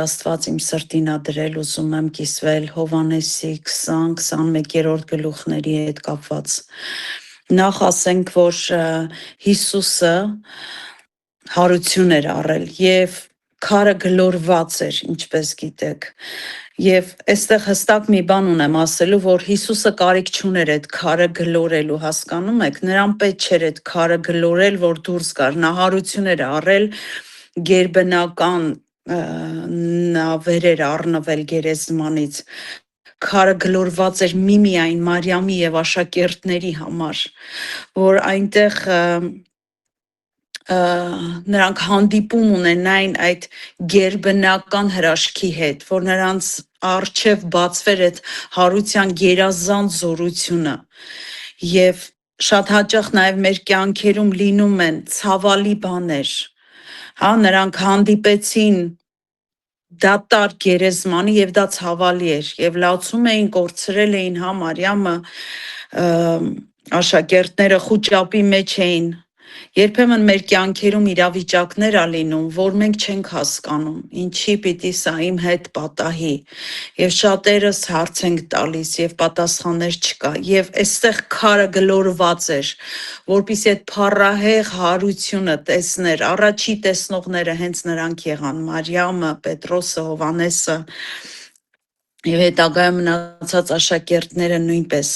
Աստված իմ սրտին ա դրել, ուզում եմ կիսվել Հովհաննեսի 20-21 գլուխների հետ կապված։ Նախ ասենք, որ Հիսուսը հարություն էր առել եւ քարը գլորված էր, ինչպես գիտեք։ Եվ այստեղ հստակ մի բան ունեմ ասելու, որ Հիսուսը կարիք չուներ այդ քարը գլորելու, հասկանում եք, նրան պետք չէր այդ քարը գլորել, որ դուրս գար, նա հարություն էր առել գերբնական նավեր էր առնվել գերեզմանից, քարը գլորված էր միմիայն Մարիամի եւ աշակերտների համար, որ այնտեղ նրանք հանդիպում ունենային այդ գերբնական հրաշքի հետ, որ նրանց առջև բացվեր այդ հարության գերազանց զորությունը եւ շատ հաճախ նաեւ մեր կյանքերում լինում են ցավալի բաներ, հա, նրանք հանդիպեցին դատարկ գերեզմանի եւ դա ցավալի էր եւ լացում էին, կորցրել էին հա Մարիամը, աշակերտները խուճապի մեջ էին։ Երբեմն մեր կյանքերում իրավիճակներ ա լինում, որ մենք չենք հասկանում, ինչի պիտի սա իմ հետ պատահի, եւ շատերս հարց ենք տալիս եւ պատասխաններ չկա, եւ այստեղ քարը գլորված էր, որպեսզի այդ փառահեղ հարությունը տեսներ, առաջի տեսնողները հենց նրանք եղան, Մարիամը, Պետրոսը, Հովհաննեսը եւ հետագայում մնացած աշակերտները նույնպես։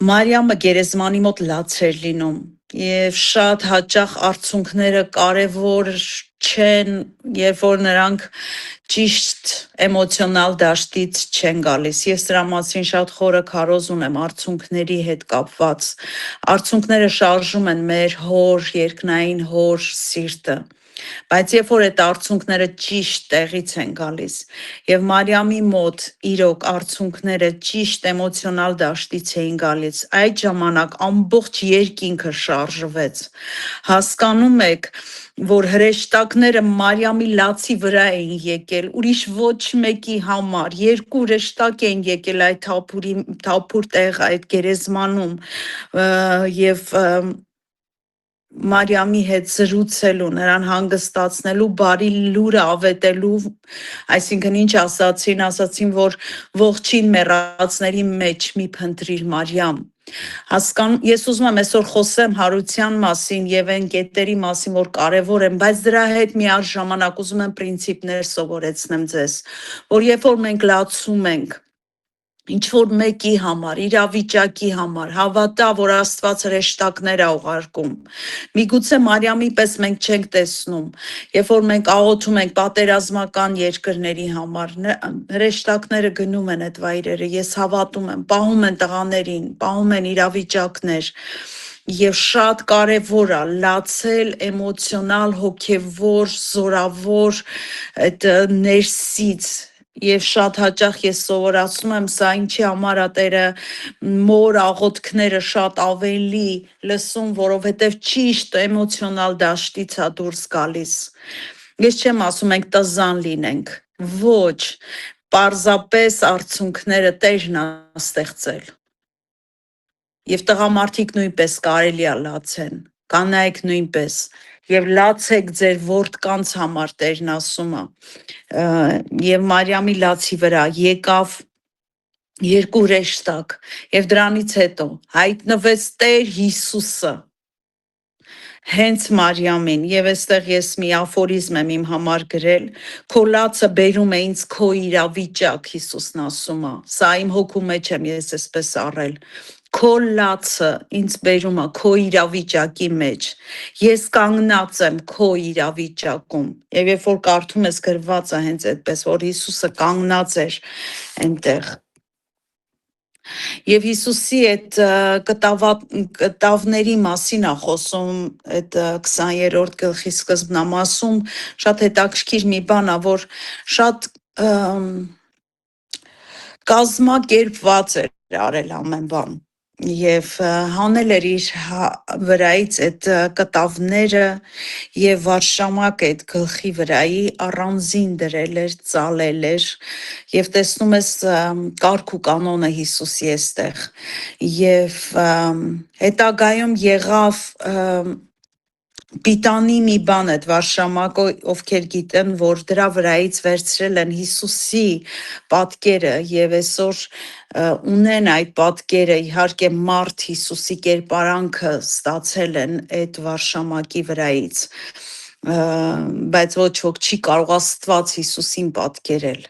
Մարիամը գերեզմանի մոտ լաց էր լինում եւ շատ հաճախ արցունքները կարեւոր չեն, երբ որ նրանք ճիշտ էմոցիոնալ դաշտից չեն գալիս։ Ես դրա մասին շատ խորը քարոզ ունեմ արցունքների հետ կապված։ Արցունքները շարժում են մեր հոր, երկնային հոր սիրտը։ Բայց երբ որ այդ արցունքները ճիշտ տեղից են գալիս եւ Մարիամի մոտ իրոք արցունքները ճիշտ էմոցիոնալ դաշտից էին գալիս, այդ ժամանակ ամբողջ երկինքը շարժվեց։ Հասկանում եք, որ հրեշտակները Մարիամի լացի վրա էին եկել, ուրիշ ոչ մեկի համար, երկու հրեշտակ էին եկել այդ թափուր տեղ, այդ գերեզմանում եւ Մարիամի հետ զրուցելու, նրան հանգստացնելու, բարի լուրը ավետելու, այսինքն ինչ ասացին, որ ողջին մեռածների մեջ մի փնտրիր Մարիամ։ Ես ուզում եմ այսօր խոսեմ հարության մասին եւ այն կետերի մասին, որ կարեւոր են, բայց դրա հետ միաժամանակ ուզում եմ պրինցիպներ սովորեցնեմ ձեզ, որ երբ որ մենք լացում ենք ինչ որ մեկի համար, իրավիճակի համար, հավատա, որ Աստված հրեշտակներ ա ուղարկում։ Միգուցե Մարիամի պես մենք չենք տեսնում, երբ որ մենք աղոթում ենք պատերազմական երկրների համար, հրեշտակները գնում են այդ վայրերը, ես հավատում եմ, պահում են տղաներին, պահում են իրավիճակներ, եւ շատ կարեւոր ա լացել էմոցիոնալ, հոգեվոր, զորավոր այդ ներսից Եվ շատ հաճախ ես սովորացնում եմ սա ինչի համար ա Տերը մոր աղոթքները շատ ավելի լսում, որովհետև ճիշտ էմոցիոնալ դաշտից ա դուրս գալիս։ Ես չեմ ասում ենք տզան լինենք, ոչ, պարզապես արցունքները Տերն ա ստեղծել։ Եվ տղամարդիկ նույնպես կարելի ա լացեն, կանայք նույնպես։ Եվ լացեք ձեր որդկանց համար Տերն ասում ա։ Եվ Մարիամի լացի վրա եկավ երկու հրեշտակ եւ դրանից հետո հայտնվեց Տեր Հիսուսը հենց Մարիամին եւ այստեղ ես մի աֆորիզմ եմ իմ համար գրել քո լացը բերում է ինձ քո իրավիճակ Հիսուսն ասում է սա իմ հոգու մեջ եմ ես այսպես առել Քո լացը ինձ բերում է քո իրավիճակի մեջ, ես կանգնած եմ քո իրավիճակում, եւ երբ որ կարդում ես գրված է հենց այդպես, որ Հիսուսը կանգնած էր այնտեղ։ Եվ Հիսուսի այդ կտավների մասին ա խոսում այդ 20-րդ գլխի սկզբնամասում, շատ հետաքրքիր մի բան ա, որ շատ կազմակերպված էր արել ամեն բան։ Եվ հանել էր իր վրայից այդ կտավները եւ վարշամակ այդ գլխի վրայի առանձին դրել էր, ծալել էր եւ տեսնում ես կարգ ու կանոնը Հիսուսի էստեղ եւ հետագայում եղավ Պիտանի մի բան է վարշամակո, ովքեր գիտեն, որ դրա վրայից վերցրել են Հիսուսի պատկերը եւ այսօր ունեն այդ պատկերը, իհարկե մարդ Հիսուսի կերպարանքը ստացել են այդ վարշամակի վրայից, բայց ոչ ոք չի կարող Աստված Հիսուսին պատկերել։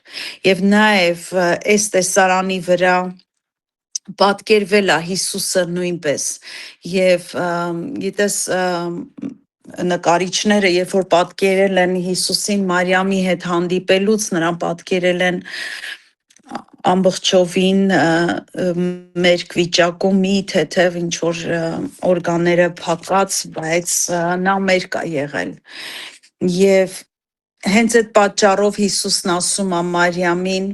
Եվ նաեւ այս տեսարանի վրա պատկերվել է Հիսուսը նույնպես եւ գիտես նկարիչները երբ որ պատկերել են Հիսուսին Մարիամի հետ հանդիպելուց նրան պատկերել են ամբողջովին մերկ վիճակում մի թեթև ինչ որ օրգանները փակած, բայց նա մերկ է եղել եւ հենց այդ պատճառով Հիսուսն ասում է Մարիամին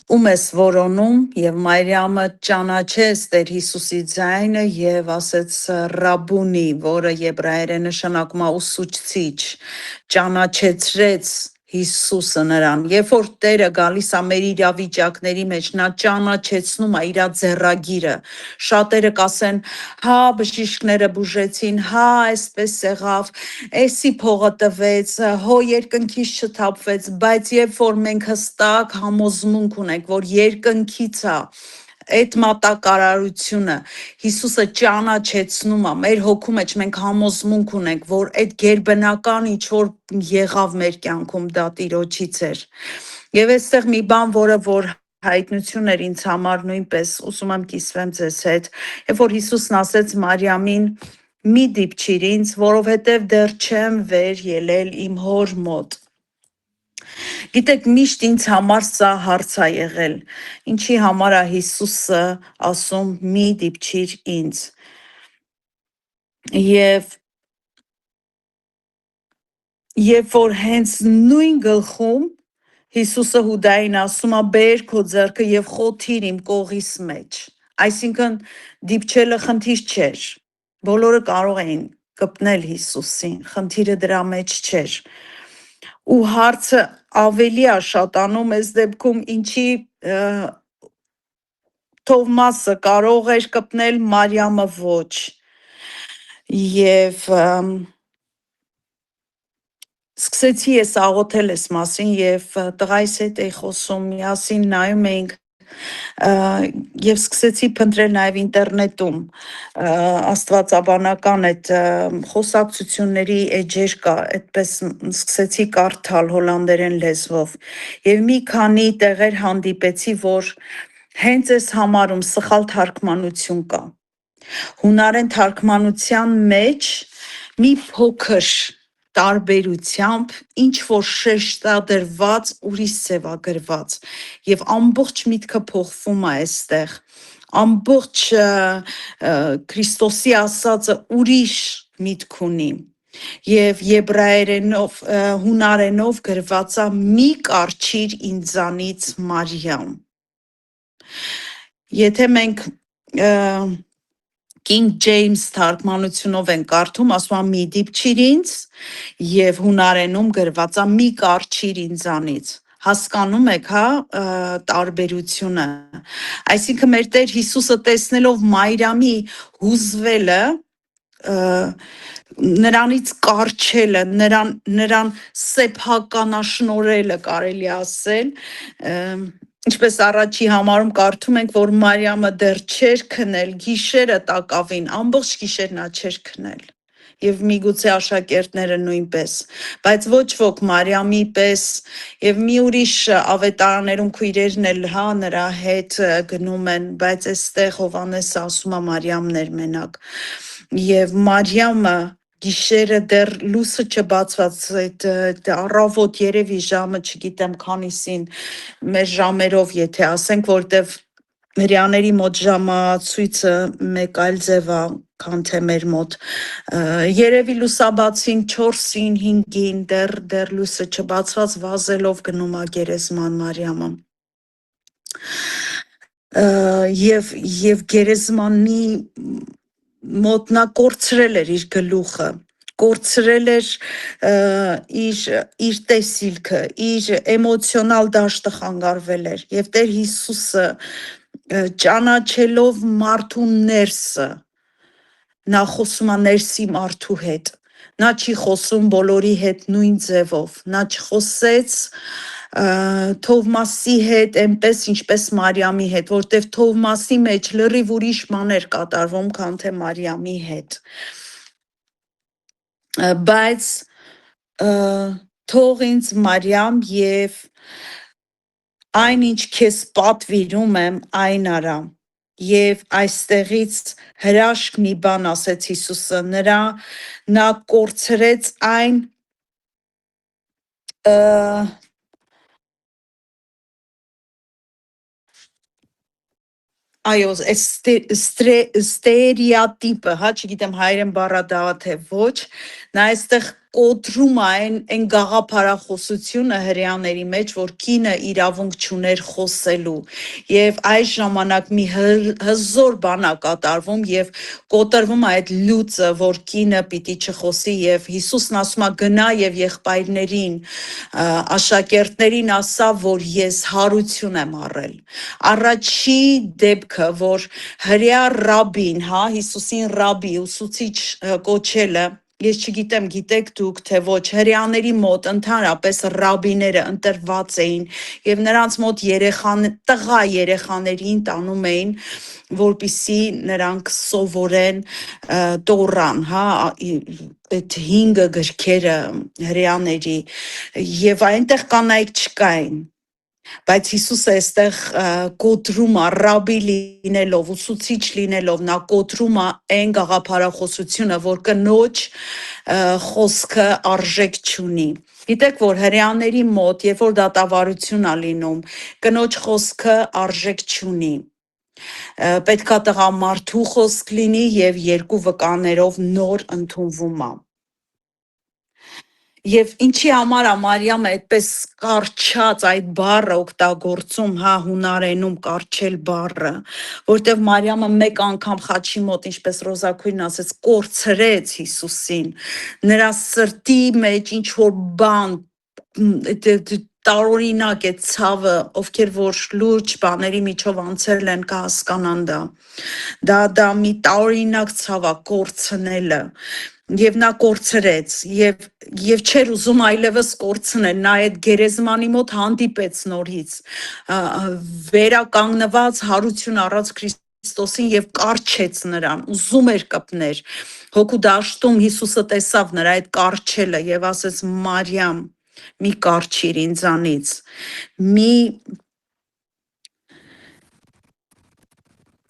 ում ես որոնում եւ Մարիամը ճանաչեց Տեր Հիսուսի ձայնը եւ ասեց Ռաբունի, որը եբրայերեն նշանակում է ուսուցիչ, ճանաչեցրեց Հիսուսը նրան։ Երբ որ Տերը գալիս է մեր իրավիճակների մեջ, նա ճանաչեցնում է իր ձեռագիրը։ Շատերը կասեն, հա, բժիշկները բուժեցին, հա, այսպես եղավ, էսի փողը տվեց, հո երկնքից չթափվեց, բայց երբ որ մենք հստակ համոզմունք ունենք, որ երկնքից է այդ մատակարարությունը Հիսուսը ճանաչեցնում է մեր հոգու մեջ, մենք համոզմունք ունենք, որ այդ գերբնական ինչ որ եղավ մեր կյանքում դա Տիրոջից էր։ Եվ այստեղ մի բան, որ հայտնություն էր ինձ համար նույնպես, ուզում եմ կիսվեմ ձեզ հետ, երբ որ Հիսուսն ասեց Մարիամին մի դիպչիր ինձ, որովհետև դեռ չեմ վեր ելել իմ հոր մոտ։ Գիտեք, միշտ ինձ համար սա հարց է եղել, ինչի համար է Հիսուսը ասում մի դիպչիր ինձ։ Եվ երբ որ հենց նույն գլխում Հիսուսը Հուդային ասում է բեր քո ձեռքը եւ խոթիր իմ կողիս մեջ։ Այսինքն դիպչելը խնդիր չէր։ Բոլորը կարող էին կպնել Հիսուսին, խնդիրը դրա մեջ չէր։ Ու հարցը ավելի է շատանում այս դեպքում ինչի Թովմասը կարող էր կպնել, Մարիամը ոչ։ Եվ սկսեցի ես աղոթել այս մասին եւ տղայիս հետ էի խոսում, միասին նայում էինք եւ սկսեցի փնտրել նաեւ ինտերնետում աստվածաբանական այդ խոսակցությունների էջեր կա, այդպես սկսեցի կարդալ հոլանդերեն լեզվով եւ մի քանի տեղեր հանդիպեցի, որ հենց այս համարում սխալ թարգմանություն կա։ Հունարեն թարգմանության մեջ մի փոքր տարբերությամբ ինչ որ շեշտադրված ուրիշ ձևագրված եւ ամբողջ միտքը փոխվում է այստեղ ամբողջ Քրիստոսի ասածը ուրիշ միտք ունի եւ եբրայերենով հունարենով գրված է մի կարչիր ինձանից Մարիամ եթե մենք King James թարգմանությունով են կարդում, ասում է մի դիպչիր ինձ եւ հունարենում գրված է մի կարչիր ինձանից։ Հասկանում եք, հա, տարբերությունը։ Այսինքն մեր Տեր Հիսուսը տեսնելով Մարիամի հուզվելը, նրանից կարչելը, նրան սեփականաշնորհելը կարելի ասել, ինչպես առաջի համարում կարդում ենք, որ Մարիամը դեռ չէր քնել, գիշերը տակավին, ամբողջ գիշեր նա չէր քնել։ Եվ միգուցե աշակերտները նույնպես, բայց ոչ ոք Մարիամի պես եւ մի ուրիշ ավետարաներում քույրերն էլ հա նրա հետ գնում են, բայց այստեղ Հովհաննեսը ասում է Մարիամն էր մենակ։ Եվ Մարիամը գիշերը դեռ լույսը չբացված այդ առավոտ երևի ժամը չգիտեմ քանիսին մեր ժամերով եթե ասենք որտեվ հрьяաների մոտ ժամացույցը մեկ այլ ձև է քան թե մեր մոտ երևի լուսաբացին 4-ին 5-ին դեռ լույսը չբացված վազելով գնում է գերեզման Մարիամը եւ գերեզմանի մոտ նա կորցրել էր իր գլուխը կորցրել էր իր տեսիլքը, իր էմոցիոնալ դաշտը խանգարվել էր եւ Տեր Հիսուսը ճանաչելով մարդու ներսը նա խոսում է ներսի մարդու հետ։ Նա չի խոսում բոլորի հետ նույն ձևով։ Նա չխոսեց Թովմասի հետ այնպես ինչպես Մարիամի հետ, որտեվ Թովմասի մեջ լրիվ ուրիշ բան էր կատարվում, քան թե Մարիամի հետ։ Բայց թող ինձ Մարիամ եւ այնինչ քեզ պատվիրում եմ, այն արա։ Եվ այստեղից հրաշք մի բան ասեց Հիսուսը, նա կորցրեց այն այո, ստերեոտիպը, հա, չգիտեմ հայերեն բառը դա թե ոչ, նա այստեղ կոտրում է այն գաղափարախոսությունը հրեաների մեջ, որ կինը իրավունք չուներ խոսելու, եւ այս ժամանակ մի հզոր բան է կատարվում եւ կոտրվում է այդ լուծը, որ կինը պիտի չխոսի եւ Հիսուսն ասում է գնա եւ եղբայրներին, աշակերտներին ասա, որ ես հարություն եմ առել։ Առաջի դեպքը, որ հրեա ռաբին, հա, Հիսուսին ռաբի, ուսուցիչ կոչելը, ես չգիտեմ, գիտեք դուք թե ոչ, հրեաների մոտ ընդհանրապես ռաբիները ընտրված էին եւ նրանց մոտ տղա երեխաներին տանում էին, որպիսի նրանք սովորեն Տորան, հա, այդ 5 գրքերը հրեաների եւ այնտեղ կանայք չկային։ Բայց Հիսուսը այստեղ կոտրում է ռաբի լինելով, ուսուցիչ լինելով, նա կոտրում է այն գաղափարախոսությունը, որ կնոջ խոսքը արժեք չունի։ Գիտեք, որ հրեաների մոտ, երբ որ դատավարություն է լինում, կնոջ խոսքը արժեք չունի։ Պետքա տղամարդու խոսք լինի եւ 2 վկաներով նոր ընդունվում է։ Եվ ինչի համար է Մարիամը այդպես կարճած այդ բառը օգտագործում, հա, հունարենում կարճել բառը, որտեղ Մարիամը մեկ անգամ խաչի մոտ, ինչպես Ռոզաքույրն ասեց, կորցրեց Հիսուսին, նրա սրտի մեջ ինչ որ բան տարօրինակ է ցավը, ովքեր որ լուրջ բաների միջով անցել են կհասկանան դա։ Դա մի տարօրինակ ցավ է կորցնելը։ Եվ նա կորցրեց եւ չէր ուզում այլևս կորցնել, նա այդ գերեզմանի մոտ հանդիպեց նորից, վերականգնված հարություն առած Քրիստոսին եւ կարճեց նրան, ուզում էր կպներ։ Հոգու դաշտում Հիսուսը տեսավ նրա այդ կարճելը եւ ասեց Մարիամ, մի կարճիր ինձանից,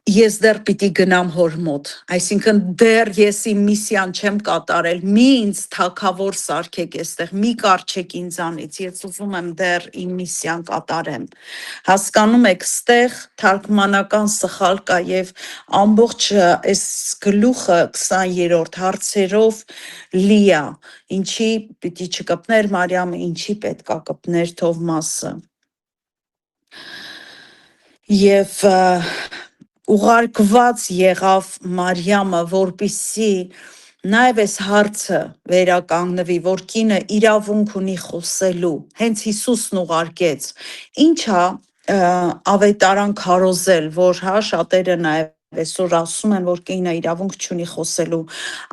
ես դեռ պիտի գնամ հոր մոտ, այսինքն դեռ ես իմ միսիան չեմ կատարել, մի ինձ թագավոր սարքեք այստեղ, մի կարճեք ինձանից, ես ուզում եմ դեռ իմ միսիան կատարեմ։ Հասկանում եք, ստեղ թարգմանական սխալ կա եւ ամբողջ այս գլուխը 20-րդ հարցերով լի է, ինչի պիտի չկպներ Մարիամը, ինչի պետքա կպներ Թովմասը։ Եվ ուղարկված եղավ Մարիամը, որպիսի նաև այս հարցը վերականգնվի, որ կինը իրավունք ունի խոսելու, հենց Հիսուսն ուղարկեց։ Ինչա ավետարան քարոզել, որ հա շատերը նաև այսօր ասում են, որ կինը իրավունք չունի խոսելու։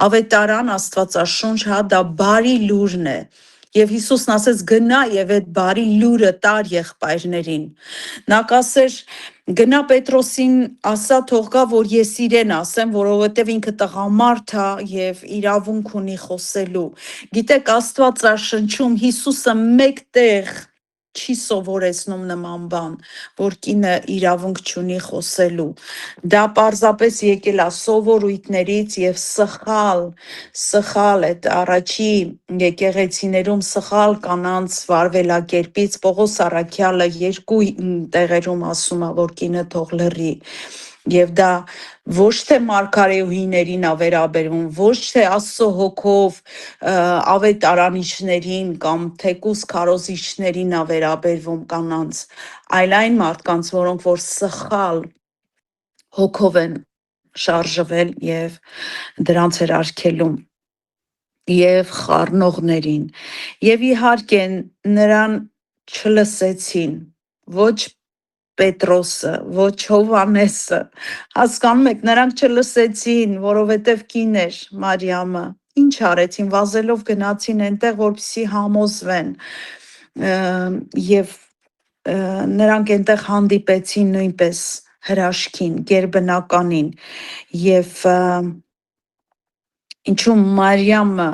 Ավետարան Աստվածաշունչ, հա, դա բարի լուրն է։ Եվ Հիսուսն ասեց գնա եւ այդ բարի լուրը տար եղբայրներին։ Նա կասեր գնա Պետրոսին ասա թող գա, որ ես իրեն ասեմ, որովհետև ինքը տղամարդ է եւ իրավունք ունի խոսելու։ Գիտեք, Աստվածաշնչում Հիսուսը մեկտեղ չի սովորեցնում նման բան, որ կինը իրավունք չունի խոսելու։ Դա պարզապես եկել է սովորույթներից եւ սխալ այդ առաջի եկեղեցիներում սխալ կանանց վարվելակերպից Պողոս առաքյալը 2 տեղերում ասում է, որ կինը թող լռի։ Եվ դա ոչ թե մարգարեուհիներին է վերաբերվում, ոչ թե Աստծո հոգով ավետարանիչներին կամ թեկուս քարոզիչներին է վերաբերվում կանանց, այլ այն մարդկանց, որոնք որ սխալ հոգով են շարժվել եւ դրանց հերարքելում եւ խառնողներին։ Եվ իհարկե նրան չլսեցին, ոչ Պետրոսը, ոչ Հովանեսը։ Հասկանում եք, նրանք չլսեցին, որովհետև կին էր Մարիամը։ Ինչ արեցին, վազելով գնացին այնտեղ, որպեսզի համոզվեն։ Եվ նրանք այնտեղ հանդիպեցին նույնպես հրաշքին, գերբնականին։ Եվ ինչու Մարիամը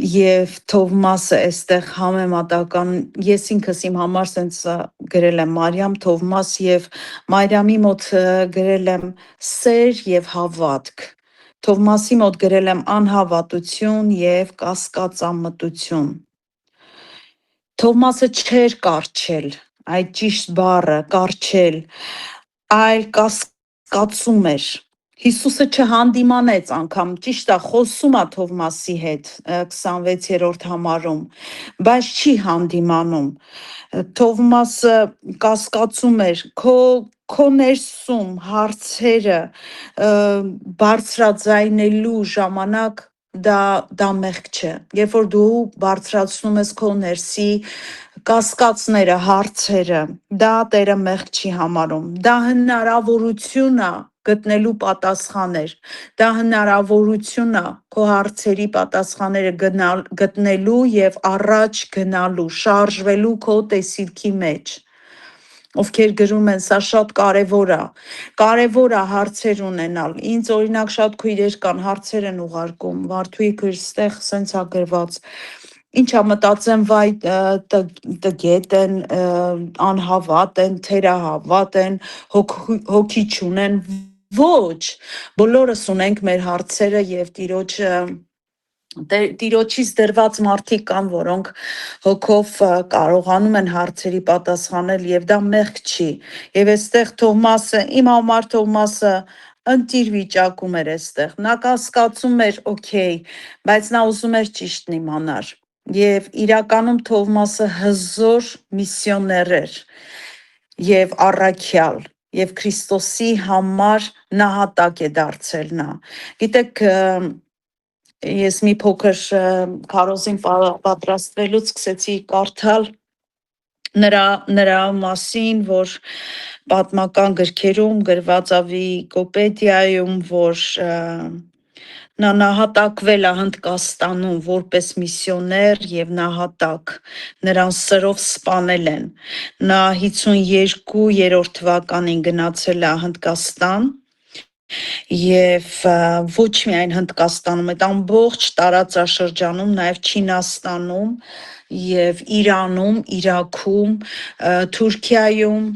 Եվ Թովմասը այստեղ համեմատական, ես ինքս իմ համար սենց գրել եմ Մարիամ, Թովմաս եւ Մարիամի մոտ գրել եմ սեր եւ հավատք։ Թովմասի մոտ գրել եմ անհավատություն եւ կասկածամտություն։ Թովմասը չէր կարճել, այդ ճիշտ բառը, կարճել, այլ կասկածում էր։ Հիսուսը չհանդիմանեց անգամ, ճիշտ է, խոսում է Թովմասի հետ 26-րդ համարում, բայց չի հանդիմանում։ Թովմասը կասկածում էր, քո ներսում հարցերը բարձրաձայնելու ժամանակ դա մեղք չէ։ Երբ որ դու բարձրացնում ես քո ներսի կասկածները, հարցերը, դա Տերը մեղք չի համարում։ Դա հնարավորություն է գտնելու պատասխաներ։ Դա հնարավորություն է քո հարցերի պատասխանները գտնելու եւ առաջ գնալու, շարժվելու քո տեսիլքի մեջ։ Ովքեր գրում են, սա շատ կարևոր է։ Կարևոր է հարցեր ունենալ։ Ինձ օրինակ շատ քույրեր կան, հարցեր են ուղարկում։ Վարդուի քույր, ստեղ սենց է գրված։ Ինչա մտածեմ, վայ, տգետ են, անհավատ են, թերահավատ են, հոգի չունեն։ Ոչ, բոլորս ունենք մեր հարցերը եւ Տիրոջից դրված մարդիկ կան, որոնք հոգով կարողանում են հարցերի պատասխանել եւ դա մեղք չի։ Եվ այստեղ Թովմասը, իմ համար Թովմասը ընտիր վիճակում էր այստեղ։ Նա կասկածում էր, օքեյ, բայց նա ուզում էր ճիշտն իմանալ։ Եվ իրականում Թովմասը հզոր միսիոներ էր եւ առաքյալ եւ Քրիստոսի համար նահատակ է դարձել նա։ Գիտեք, ես մի փոքր քարոզին պատրաստվելուց սկսեցի կարդալ նրա մասին, որ պատմական գրքերում գրված է Վիկիպեդիայում, որ նա նահատակվել է Հնդկաստանում որպես միսիոներ եւ նահատակ, նրան սրով սպանել են։ Նա 52-րդ թվականին գնացել է Հնդկաստան եւ ոչ միայն Հնդկաստանում, այդ ամբողջ տարածաշրջանում, նաեւ Չինաստանում եւ Իրանում, Իրաքում, Թուրքիայում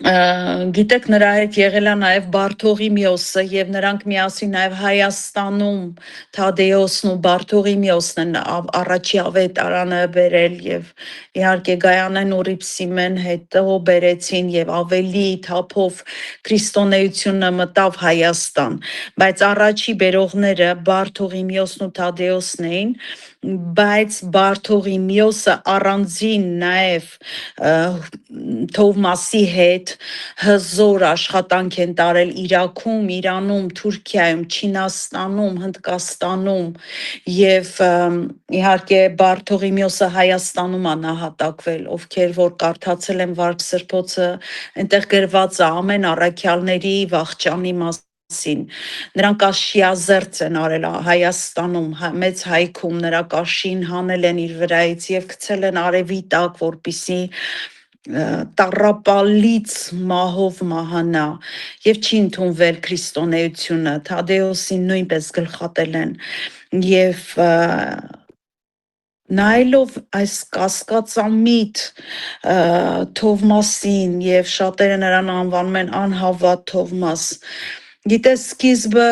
գիտեք նրա հետ եղել է նաև Բարթողիմեոսը եւ նրանք միասին նաև Հայաստանում Թադեոսն ու Բարթողիմեոսն են առաջի ավետարանը բերել եւ իհարկե Գայանեն ու Ռիփսիմեն հետո բերեցին եւ ավելի թափով քրիստոնեությունը մտավ Հայաստան, բայց առաջի բերողները Բարթողիմեոսն ու Թադեոսն էին, բայց Բարթողիմեոսը առանձին նաև Թովմասի հետ հզոր աշխատանք են տարել Իրաքում, Իրանում, Թուրքիայում, Չինաստանում, Հնդկաստանում եւ իհարկե Բարթողիմեոսը Հայաստանում է նահատակվել, ովքեր որ կարդացել են Վարք Սրբոցը, այնտեղ գրված է ամեն առաքյալների վախճանի Նրանք կաշիազերծ են արել Հայաստանում, մեծ հայքում նրա կաշին հանել են իր վրայից եւ գցել են արևի տակ, որպիսի տառապալից մահով մահանա եւ չի ընդունվել քրիստոնեությունը, Թադեոսին նույնպես գլխատել են եւ նայելով այս կասկածամիտ Թովմասին եւ շատերը նրան անվանում են անհավատ Թովմաս, գիտես սկիզբը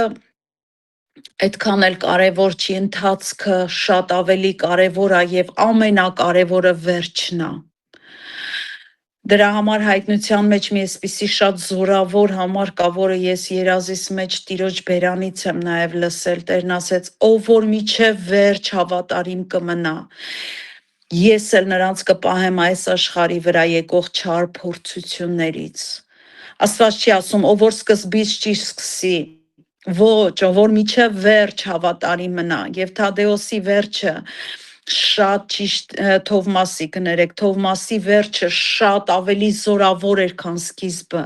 այդքան էլ կարևոր չի, ընթացքը շատ ավելի կարևոր է եւ ամենակարևորը վերջն է։ Դրա համար հայտնության մեջ մի այսպիսի շատ զորավոր համար կա, որը ես երազիս մեջ Տիրոջ բերանից եմ նաև լսել, Տերն ասեց, ով որ միջև վերջ հավատարիմ կմնա, ես էլ նրանց կպահեմ այս աշխարհի վրա եկող չար փորձություններից։ Աստված չի ասում, ով որ սկզբից չի սկսի, ոչ, ով որ միջև վերջ հավատարիմ մնա, եւ Թադեոսի վերջը շատ ճիշտ Թովմասի կներեք, Թովմասի վերջը շատ ավելի զորավոր էր, քան սկիզբը,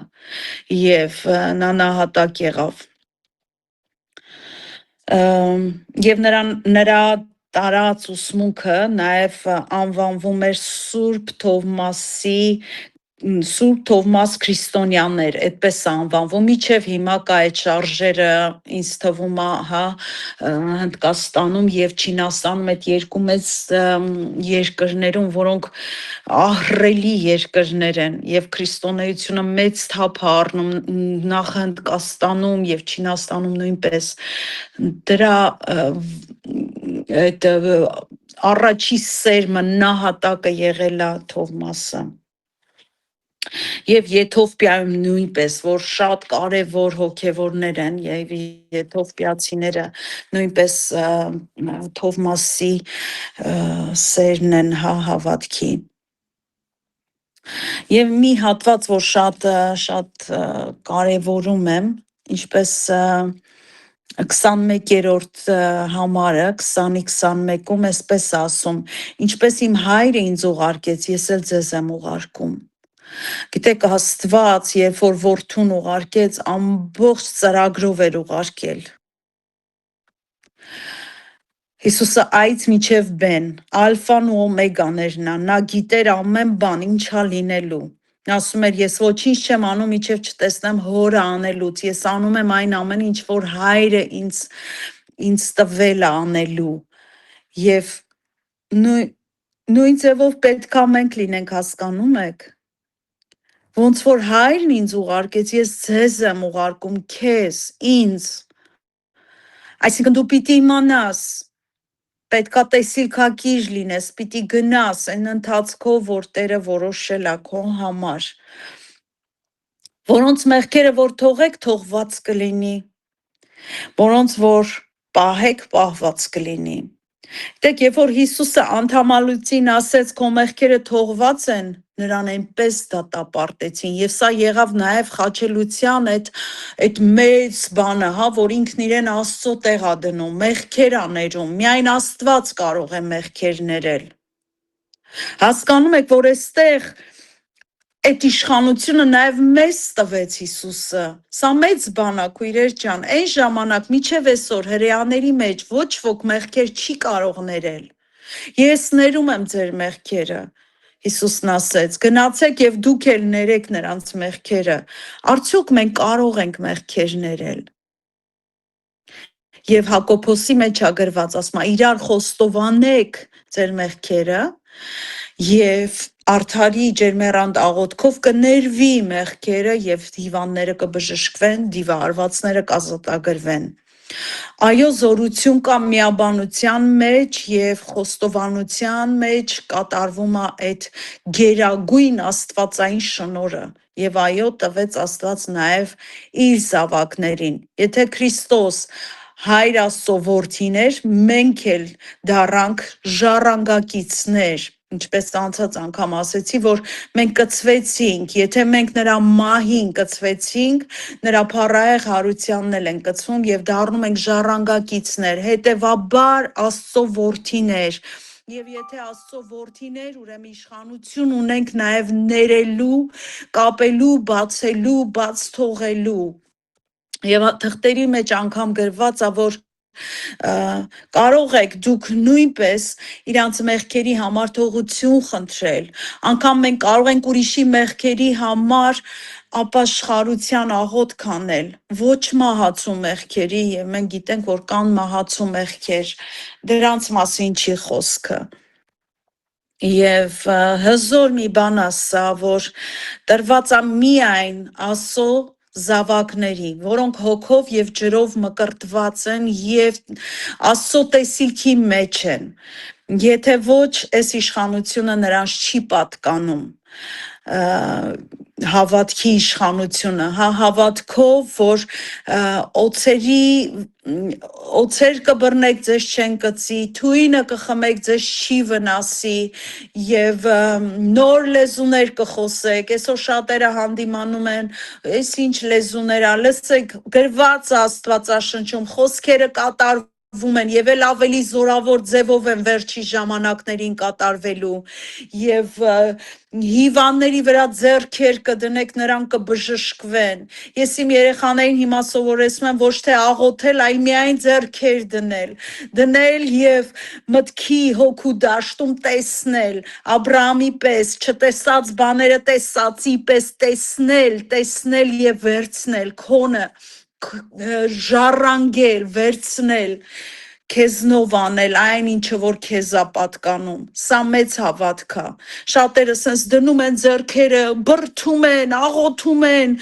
եւ նա նահատակ եղավ։ Եվ նրա տարած ուսմունքը նաև անվանվում էր Սուրբ Թովմասի Սուրբ Թովմաս Քրիստոնյաներ, այդպես է անվանվում, միջև հիմա կա այդ շարժերը, ինձ թվում է, հա, Հնդկաստանում եւ Չինաստանում այդ երկու մեծ երկրներում, որոնք ահռելի երկրներ են եւ քրիստոնեությունը մեծ թափ է առնում նախ Հնդկաստանում եւ Չինաստանում նույնպես դրա այդ առաջի սերմը նահատակը եղել է Թովմասը։ Եվ Եթովպիայում նույնպես, որ շատ կարևոր հոգևորներ են, եւ եթովպիացիները նույնպես Թովմասի սերն են, հա, հավատքի։ Եվ մի հատված, որ շատ կարևորում եմ, ինչպես 21-րդ համարը 20-21-ում էսպես ասում, ինչպես իմ հայրը ինձ ուղարկեց, ես էլ ձեզ եմ ուղարկում։ Գիտեք, Աստված, երբ որ որդուն ուղարկեց, ամբողջ ծրագրով էր ուղարկել։ Հիսուսը այց միջև բեն, ալֆան ու օմեգան էր նա գիտեր ամեն բան, ինչա լինելու։ Նա ասում էր, ես ոչինչ չեմ անում, միջև չտեսնեմ հորը անելուց, ես անում եմ այն ամեն ինչ, որ հայրը ինձ տվել է անելու։ Եվ նույն ձևով պետքա մենք լինենք, հասկանում եք։ Ոնց որ հայրն ինձ ուղարկեց, ես ձեզ եմ ուղարկում, քեզ, ինձ։ Այսինքն դու պիտի իմանաս, պետքա տեսիլքակիր լինես, պիտի գնաս այն ընթացքով, որ Տերը որոշել է քո համար։ Որոնց մեղքերը որ թողեք, թողված կլինի, որոնց որ պահեք, պահված կլինի։ Դեք, երբ որ Հիսուսը անդամալուծին ասեց, քո մեղքերը թողված են, նրան այնպես դատապարտեցին, եւ սա եղավ նաեւ խաչելության այդ մեծ բանը, հա, որ ինքն իրեն Աստծո տեղ է դնում, մեղքեր աներում, միայն Աստված կարող է մեղքեր ներել։ Հասկանում եք, որ այստեղ այդ իշխանությունը նաև մեզ տվեց Հիսուսը։ Սա մեծ բան է, քույրեր ջան, այն ժամանակ միջև այսօր հրեաների մեջ ոչ ոք մեղքեր չի կարող ներել։ Ես ներում եմ ձեր մեղքերը։ Հիսուսն ասեց, գնացեք եւ դուք էլ ներեք նրանց մեղքերը։ Արդյոք մենք կարող ենք մեղքեր ներել։ Եվ Հակոբոսի մեջ է գրված, ասում է, իրար խոստովանեք ձեր մեղքերը եւ արդարի ջերմեռանդ աղոթքով կներվի մեղքերը եւ հիվանդները կբժշկվեն, դիվարվածները կազատագրվեն։ Այո, զորություն կա միաբանության մեջ եւ խոստովանության մեջ կատարվում է այդ գերագույն աստվածային շնորհը եւ այո, տվեց Աստված նաեւ իր զավակներին։ Եթե Քրիստոս Հայր Աստծո որդին էր, մենք էլ դառանք ժառանգակիցներ, ինչպես անցած անգամ ասեցի, որ մենք կծվեցինք, եթե մենք նրա մահին կծվեցինք, նրա փառահեղ հարությանն էլ են կծվում եւ դառնում ենք ժառանգակիցներ, հետեւաբար Աստծո որդիներ։ Եվ եթե Աստծո որդիներ, ուրեմն իշխանություն ունենք նաև ներելու, կապելու, բացելու, բաց թողելու։ Եվ թղթերի մեջ անգամ գրված է, որ կարող եք դուք նույնպես իրանց մեղքերի համար թողություն խնդրել։ Անգամ մենք կարող ենք ուրիշի մեղքերի համար ապաշխարության աղոթք անել, ոչ մահացու մեղքերի, եւ մենք գիտենք, որ կան մահացու մեղքեր, դրանց մասին չի խոսքը։ Եվ հզոր մի բան ասա, որ տրված է միայն Աստծո զավակների, որոնք հոգով եւ ջրով մկրտված են եւ Աստծո տեսիլքի մեջ են։ Եթե ոչ, այս իշխանությունը նրանց չի պատկանում։ Հավատքի իշխանությունը, հա, հավատքով, որ օծեր կբռնեք, ձեզ չեն կծի, թույնը կխմեք, ձեզ չի վնասի եւ նոր լեզուներ կխոսեք։ Այսօր շատերը հանդիմանում են, այս ինչ լեզուներ ա, լսեք, գրված Աստվածաշնչում խոսքերը կատարվում են եւ էլ ավելի զորավոր ձևով են վերջի ժամանակներին կատարվելու եւ հիվանդների վրա ձեռքեր կդնեք, նրանք կբժշկվեն։ Ես իմ երեխաներին հիմա սովորեցնում եմ ոչ թե աղոթել, այլ միայն ձեռքեր դնել եւ մտքի հոգու դաշտում տեսնել, Աբրահամի պես, չտեսած բաները տեսածի պես տեսնել եւ վերցնել քոնը, ժառանգել, վերցնել, քեզնով անել այն ինչը որ քեզ է պատկանում։ Սա մեծ հավատք է։ Շատերը sense դնում են ձեռքերը, բրթում են, աղոթում են,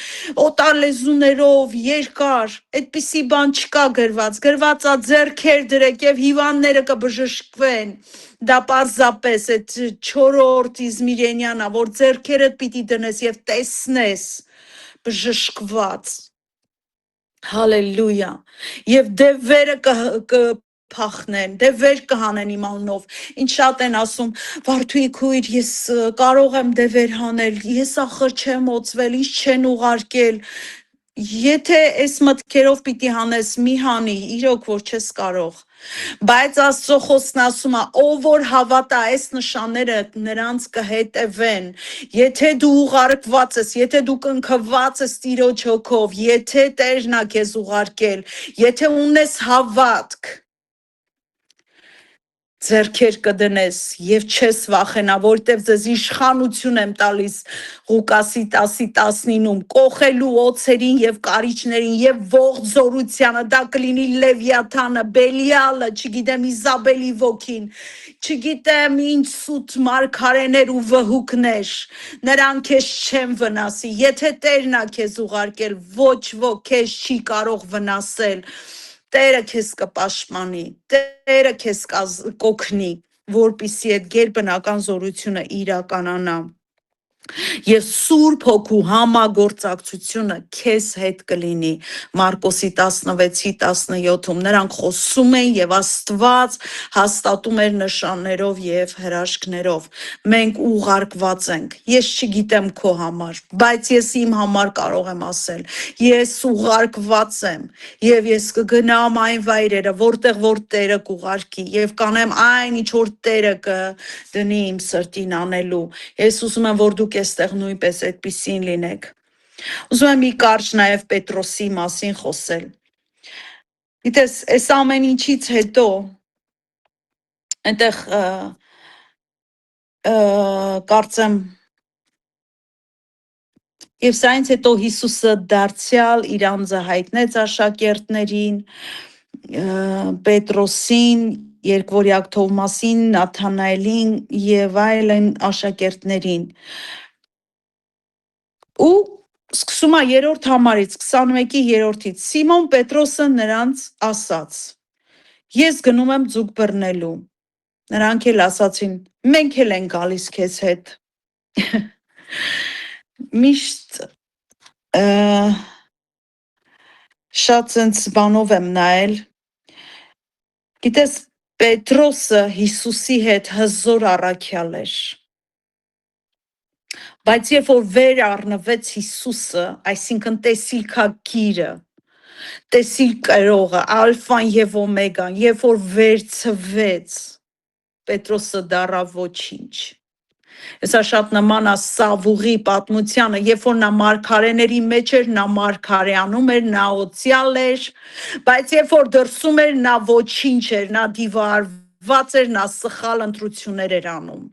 օտալեզուներով երկար։ Այդպիսի բան չկա գրված։ Գրված է ձեռքեր դրեք եւ հիվանդները կբժշկվեն։ Դա պարզապես այդ 4-րդ Իզմիրենյանա, որ ձեռքերդ պիտի դնես եւ տեսնես բժշկված։ Հալելույա։ Եվ դևերը կփախնեն, դևեր կհանեն իմ անունով։ Ինչ շատ են ասում, Վարդուի քույր, ես կարող եմ դևեր հանել, ես ախր չեմ օծվել, ինչ չեն ուղարկել։ Եթե այս մտքերով պիտի հանես, մի հանի, իրոք որ չես կարող։ Բայց Աստծո խոսքն ասում է, ով որ հավատա այս նշանները նրանց կհետևեն։ Եթե դու ուղարկված ես, եթե դու կնքված ես Տիրոջ հոգով, եթե Տերն է քեզ ուղարկել, եթե ունես հավատք, ձեռքեր կդնես եւ չես վախենա, որտեվ ձեզ իշխանություն եմ տալիս Ղուկասի 10:19-ում կողելու օծերին եւ կարիճներին եւ ողձորությանը, դա կլինի Լևիաթանը, Բելիալը, չգիտեմ Իզաբելի ոգին, չգիտեմ ինչ սուտ մարգարեներ ու վհուկներ, նրանք քեզ չեն վնասի, եթե Տերն է քեզ ուղարկել, ոչ ոք քեզ չի կարող վնասել։ Տերը քեզ կպաշտպանի, Տերը քեզ կօգնի, որպիսի այդ գերբնական զորությունը իրականանա։ Եվ Սուրբ Հոգու համագործակցությունը քեզ հետ կլինի։ Մարկոսի 16:17-ում նրանք խոսում են եւ Աստված հաստատում էր նշաններով եւ հրաշքներով։ Մենք ուղարկված ենք։ Ես չգիտեմ քո համար, բայց ես իմ համար կարող եմ ասել, ես ուղարկված եմ եւ ես կգնամ այն վայրերը, որտեղ որ Տերը կուղարկի եւ կանեմ այն ինչ որ Տերը կդնի իմ սրտին անելու։ Ես ուզում եմ որ դուք այստեղ նույնպես այդպիսին լինեք։ Ուզում եմ մի կարճ նաև Պետրոսի մասին խոսել։ Գիտես, այս ամեն ինչից հետո այնտեղ կարծեմ եւ սայից հետո Հիսուսը դարձյալ իր անձը հայտնեց աշակերտներին, Պետրոսին, Երկվորյակ Թովմասին, Նաթանայելին եւ այլն աշակերտներին։ Ու սկսում է 3-րդ համարից 21-3-ից Սիմոն Պետրոսը նրանց ասաց. Ես գնում եմ ձուկ բռնելու։ Նրանք էլ ասացին. մենք էլ ենք գալիս քեզ հետ։ Միշտ շատ sense բանով եմ նայել։ Գիտես, Պետրոսը Հիսուսի հետ հզոր առաքյալ էր։ Բայց երբ որ վեր առնվեց Հիսուսը, այսինքն տեսիլքագիրը, տեսիլ կրողը, ալֆան եւ օմեգան, երբ որ վերցվեց, Պետրոսը դառավ ոչինչ։ Հեսա շատ նման է Սավուղի պատմությանը, երբ որ նա մարգարեների մեջ էր, նա մարգարեանում էր, նա օծյալ էր, բայց երբ որ դրսում էր, նա ոչինչ էր, նա դիվարված էր, նա սխալ ընտրություններ էր անում։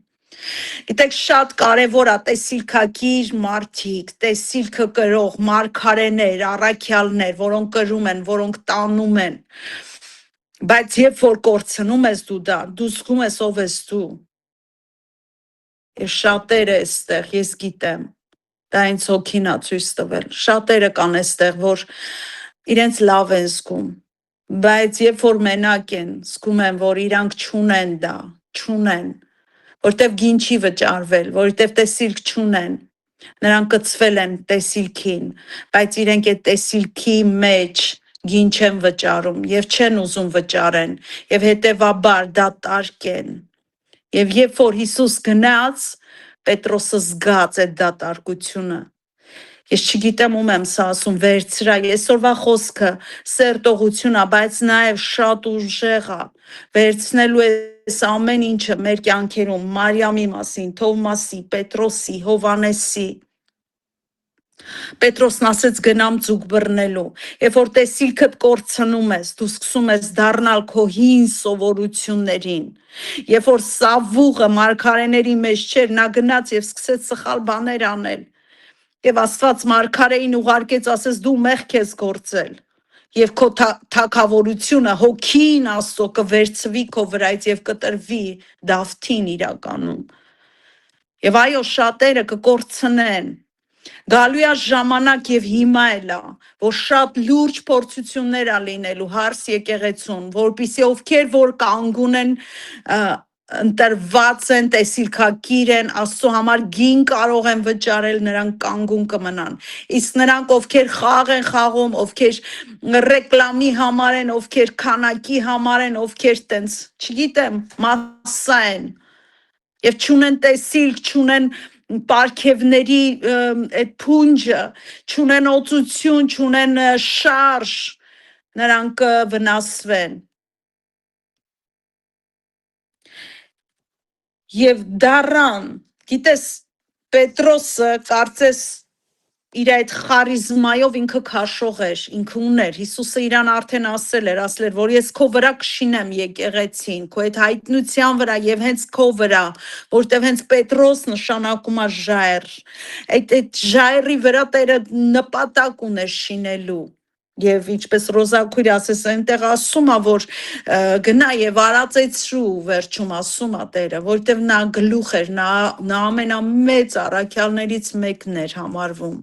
Գիտեք, շատ կարևոր է տեսիլքագիր մարդիկ, տեսիլքը կրող մարգարեներ, առաքյալներ, որոնք կրում են, որոնք տանում են։ Բայց երբ որ կորցնում ես դու դա, դու զգում ես ով ես դու։ Ես շատերը այստեղ, ես գիտեմ, դա ինձ հոգին է ցույց տվել։ Շատերը կան այստեղ, որ իրենց լավ են զգում, բայց երբ որ մենակ են, զգում են, որ իրանք չունեն դա, չունեն, որտեվ գին չի վճարվել, որտեվ տեսիլք չունեն։ Նրանք կծվել են տեսիլքին, բայց իրենք այդ տեսիլքի մեջ գին չեն վճարում եւ չեն ուզում վճարեն եւ հետեւաբար դատարկ են։ Եվ երբ որ Հիսուս գնաց, Պետրոսը զգաց այդ դատարկությունը։ Ես չգիտեմ ում եմ սա ասում, վերցրա, այսօրվա խոսքը սերտողություն է, բայց նաև շատ ուժեղ է, վերցնելու ես ամեն ինչը մեր կյանքերում, Մարիամի մասին, Թովմասի, Պետրոսի, Հովանեսի, Պետրոսն ասեց գնամ ձուկ բռնելու, երբ որ տեսիլքդ կորցնում ես, դու սկսում ես դառնալ քո հին սովորություններին, երբ որ Սավուղը մարգարեների մեջ չէր, նա գնաց եւ սկսեց սխալ բաներ անել, եւ Աստված մարգարեին ուղարկեց, ասես դու մեղք ես գործել, եւ քո թագավորությունը հոգին Աստծո կվերցվի քո վրայից եւ կտրվի Դավթին իրականում, եւ այո շատերը կկորցնեն, գալու է ժամանակ եւ հիմա էլ է, որ շատ լուրջ փորձություններ ա լինելու հարս եկեղեցուն, որպիսի ովքեր որ կանգուն են ընտրված են, տեսիլքակիր են, Աստծո համար գին կարող են վճարել, նրանք կանգուն կմնան, իսկ նրանք ովքեր խաղ են խաղում, ովքեր ռեկլամի համար են, ովքեր քանակի համար են, ովքեր տենց, չգիտեմ, մասսա են, եւ չունեն տեսիլք, չունեն պարգևների այդ փունջը, չունեն օծություն, չունեն շարժ, նրանք կվնասվեն։ Եվ դառան, գիտես, Պետրոսը կարծես իր այդ խարիզմայով ինքը քաշող էր, ինքը ուներ, Հիսուսը իրան արդեն ասել էր, որ ես քո վրա կշինեմ եկեղեցին, քո այդ հայտնության վրա եւ հենց քո վրա, որտեվ հենց Պետրոս նշանակում է ժայռ, այդ ժայռի վրա Տերը նպատակ ուներ շինելու։ Եվ ինչպես Ռոզա քույրը ասես այնտեղ ասում է, որ գնա եւ արածեցրու վերջում ասում է Տերը, որտեվ նա գլուխ էր, նա ամենամեծ առաքյալներից մեկն էր համարվում։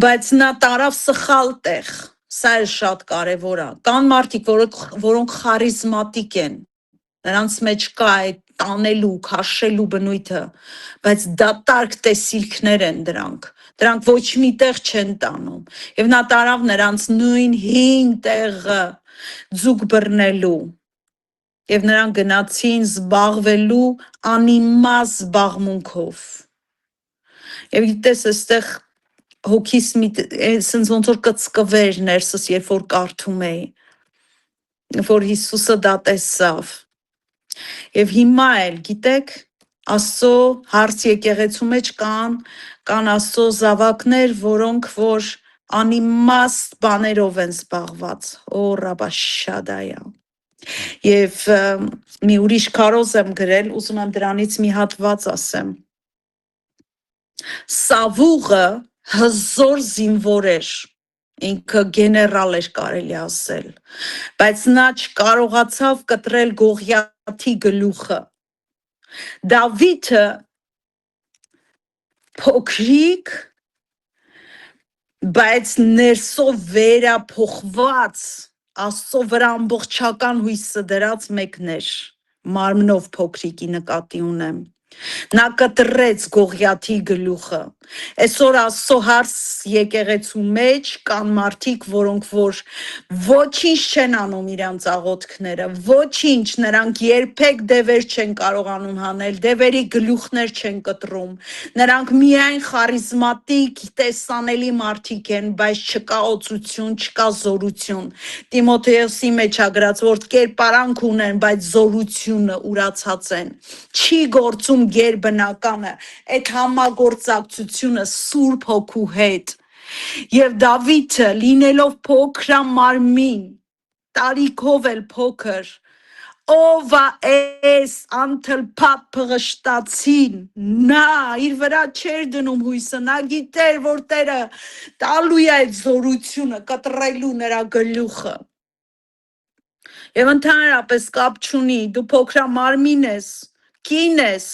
Բայց նա տարավ սխալ տեղ, սա էլ շատ կարևոր է։ Կան մարդիկ, որոնք խարիզմատիկ են, նրանց մեջ կա այդ տանելու, քաշելու բնույթը, բայց դատարկ տեսիլքներ են դրանք ոչ մի տեղ չեն տանում, եւ նա տարավ նրանց նույն հին տեղը ձուկ բռնելու, եւ նրանք գնացին զբաղվելու անիմաց զբաղմունքով, եւ գիտես այստեղ հոգիս սենց ոնց որ կծկվեր ներսս, երբ որ կարդում էի, որ Հիսուսը դա տեսավ, եւ հիմա էլ գիտեք, Աստծո հարց եկեղեցու մեջ կան Աստծո զավակներ, որոնք որ անիմաստ բաներով են զբաղված, ռաբաշադայա։ Եվ մի ուրիշ քարոզ եմ գրել, ուզում եմ դրանից մի հատված ասեմ։ Սավուղը հզոր զինվոր էր, ինքը գեներալ էր կարելի ասել, բայց նա չկարողացավ կտրել Գողիաթի գլուխը։ Դավիթը փոքրիկ, բայց ներսով վերափոխված Աստծո վրա ամբողջական հույսը դրած մեկն էր, մարմնով փոքրիկի նկատի ունեմ։ Նա կտրեց Գողիաթի գլուխը։ Այսօր Աստծո հարց եկեղեցու մեջ կան մարդիկ, որոնք որ ոչինչ չեն անում իրանց աղոթքները, ոչինչ, նրանք երբեք դևեր չեն կարողանում հանել, դևերի գլուխներ չեն կտրում, նրանք միայն խարիզմատիկ, տեսանելի մարդիկ են, բայց չկա օծություն, չկա զորություն։ Տիմոթեոսի մեջ է գրած, որ կերպարանք ունեն, բայց զորությունը ուրացած են։ Չի գործում գերբնականը, այդ համագործակցությունը Սուրբ Հոգու հետ։ Եվ Դավիթը լինելով փոքրամարմին, տարիքով էլ փոքր, ով էս անթլփատ փղշտացին, նա իր վրա չէր դնում հույսը, նա գիտեր, որ Տերը տալու է այդ զորությունը, կտրելու նրա գլուխը։ Եվ ընդհանրապես կապ չունի, դու փոքրամարմին ես, կին ես,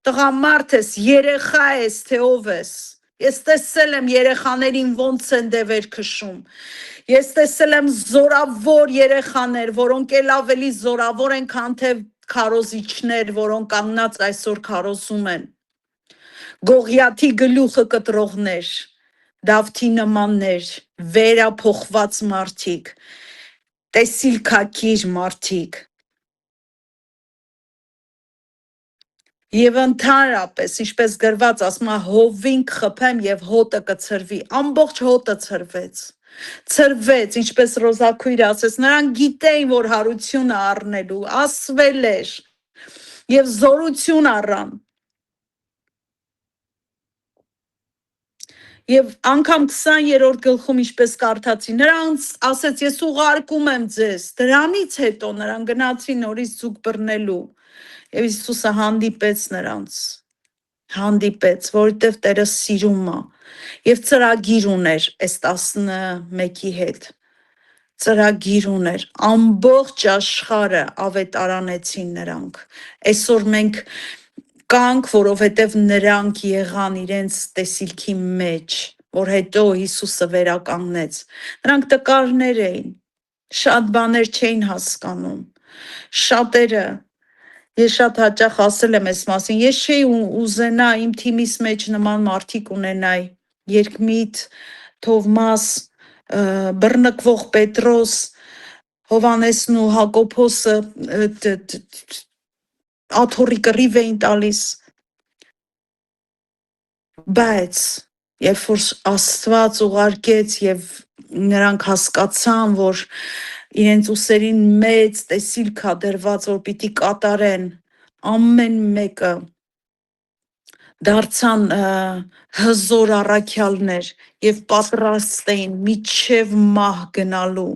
տղամարդ ես, երեխա ես, թե ով ես։ Ես տեսել եմ երեխաներին ոնց են դևեր քշում։ Ես տեսել եմ զորավոր երեխաներ, որոնք էլ ավելի զորավոր են, քան թե քարոզիչներ, որոնք կանգնած այսօր քարոզում են։ Գողիաթի գլուխը կտրողներ, Դավթի նմաններ, վերափոխված մարդիկ, տեսիլքակիր մարդիկ։ Եվ ընդհանրապես, ինչպես գրված, ասում է հովին կխփեմ եւ հոտը կցրվի, ամբողջ հոտը ցրվեց, ինչպես Ռոզա քույրը ասեց, նրանք գիտեին, որ հարությունը առնելու, ասվել էր եւ զորություն առան։ Եվ անգամ 20-րդ գլխում ինչպես կարդացի, նրանց ասեց, ես ուղարկում եմ ձեզ, դրանից հետո նրանք գնացին նորից ձուկ բռնելու, եւ Հիսուսը հանդիպեց, որովհետև Տերը սիրում է, եւ ծրագիր ուներ այս 11-ի հետ, ծրագիր ուներ, ամբողջ աշխարհը ավետարանեցին նրանք, այսօր մենք կանք, որովհետև նրանք եղան իրենց տեսիլքի մեջ, որ հետո Հիսուսը վերականգնեց։ Նրանք տկարներ էին, շատ բաներ չէին հասկանում։ Շատերը, ես շատ հաճախ ասել եմ այս մասին, ես չէի ուզենա իմ թիմիս մեջ նման մարդիկ ունենայի, Երկմիտ, Թովմաս, բռնկվող Պետրոս, Հովանեսն ու Հակոբոսը աթոռի կռիվ էին տալիս, բայց երբ որ Աստված ուղարկեց եւ նրանք հասկացան, որ իրենց ուսերին մեծ տեսիլք ա դրված, որ պիտի կատարեն, ամեն մեկը դարձան հզոր առաքյալներ եւ պատրաստ էին միջև մահ գնալու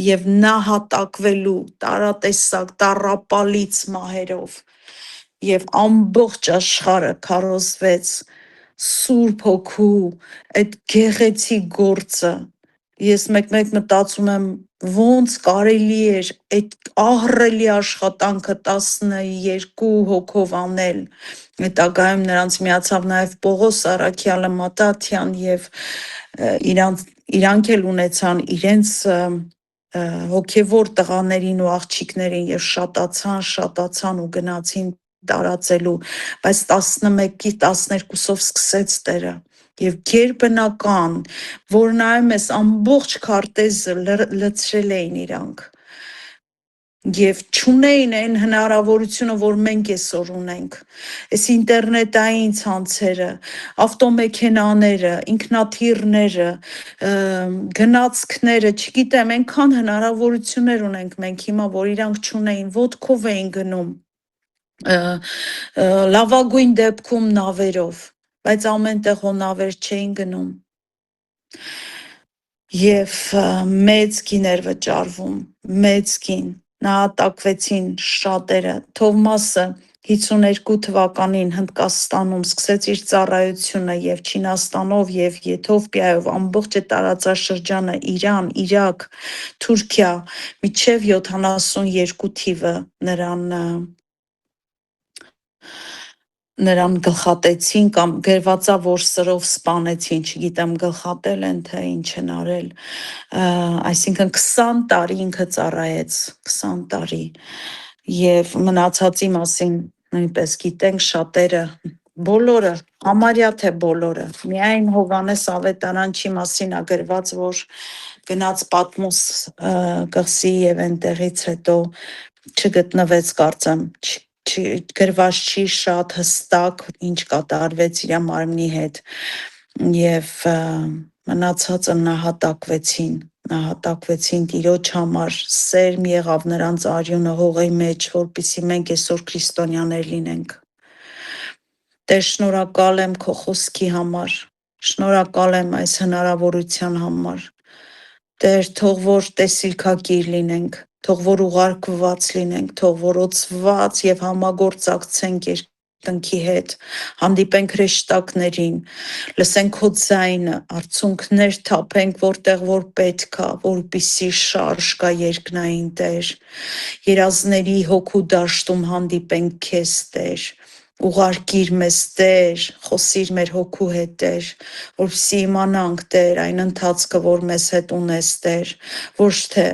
եւ նահատակվելու տարատեսակ տառապալից մահերով եւ ամբողջ աշխարհը քարոզվեց Սուրբ Հոգու այդ գեղեցիկ գործը։ Ես մեկ-մեկ մտածում եմ, ոնց կարելի էր այդ ահռելի աշխատանքը 12 հոգով անել։ Հետագայում նրանց միացավ նաև Պողոս առաքյալը, Մատաթյան եւ իրանք էլ ունեցան իրենց հոգևոր տղաներին ու աղջիկներին եւ շատացան ու գնացին տարածելու, բայց 11-ի 12-ով սկսեց Տերը եւ գերբնական, որ նայում ես ամբողջ քարտեզը լցրել էին իրանք եւ չունեին այն հնարավորությունը, որ մենք այսօր ունենք։ Այս ինտերնետային ցանցերը, ավտոմեքենաները, ինքնաթիռները, գնացքները, չգիտեմ, այնքան հնարավորություններ ունենք մենք հիմա, որ իրանք չունեին, ոտքով էին գնում, լավագույն դեպքում նավերով, բայց ամենտեղ հո նավեր չէին գնում։ Եվ մեծ գին էր վճարվում, մեծ գին, նահատակվեցին շատերը։ Թովմասը 52 թվականին Հնդկաստանում սկսեց իր ծառայությունը եւ Չինաստանով եւ Եթովպիայով ամբողջ տարածաշրջանը Իրան, Իրաք, Թուրքիա միջև 72 թիվը նրան գլխատեցին կամ գրվածա, որ սրով սպանեցին, չգիտեմ գլխատել են, թե ինչ են արել, այսինքն 20 տարի ինքը ծառայեց, 20 տարի, եւ մնացածի մասին նույնպես գիտենք շատերը, բոլորը, համարյա թե բոլորը, միայն Հովանես Ավետարանչի մասին ա գրված, որ գնաց Պատմոս կղզի եւ այնտեղից հետո չգտնվեց, կարծեմ, գրված չի շատ հստակ, ինչ կատարվեց իր մարմնի հետ եւ մնացածը նահատակվեցին Տիրոջ համար, սերմ եղավ նրանց արյունը հողի մեջ, որպեսզի մենք այսօր քրիստոնյաներ լինենք։ Տեր, շնորհակալ եմ քո խոսքի համար, շնորհակալ եմ այս հնարավորության համար։ Տեր, թող որ տեսիլքագիր լինենք, թող որ ուղարկված լինենք, թող որ օծված եւ համագործակցենք երկնքի հետ, հանդիպենք հրեշտակներին, լսենք քո ձայնը, արցունքներ թափենք որտեղ որ պետք է, որպիսի շարժ կա երկնային Տեր, երազների հոգու դաշտում հանդիպենք քեզ Տեր, ուղարկիր մեզ Տեր, խոսիր մեր հոգու հետ Տեր, որպեսզի իմանանք Տեր այն ընթացքը, որ մեզ հետ ունես Տեր, ոչ թե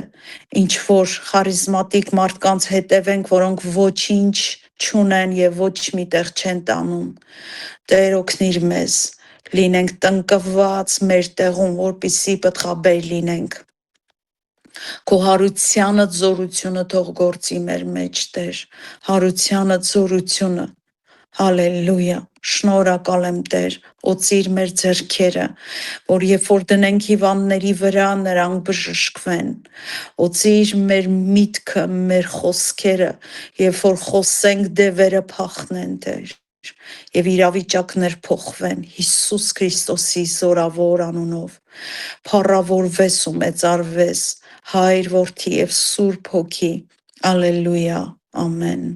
ինչ որ խարիզմատիկ մարդկանց հետևենք, որոնք ոչինչ չունեն եւ ոչ միտեղ չեն տանում։ Տեր օգնիր մեզ, լինենք տնկված մեր տեղում, որպեսզի պտղաբեր լինենք։ Քո հարությանդ զորությունը թող գործի մեր մեջ Տեր, հարությանդ զորությունը Հալելույա, շնորհակալ եմ Տեր, օծիր մեր ձեռքերը, որ երբ որ դնենք հիվանդների վրա, նրանք բժշկվեն։ Օծիր մեր միտքը, մեր խոսքերը, երբ որ խոսենք դևերը փախնեն Տեր, եւ իրավիճակներ փոխվեն Հիսուս Քրիստոսի զորավոր անունով։ Փառավորվես ու մեծարվես, Հայր, Որդի եւ Սուրբ Հոգի։ Ալելույա, ամեն։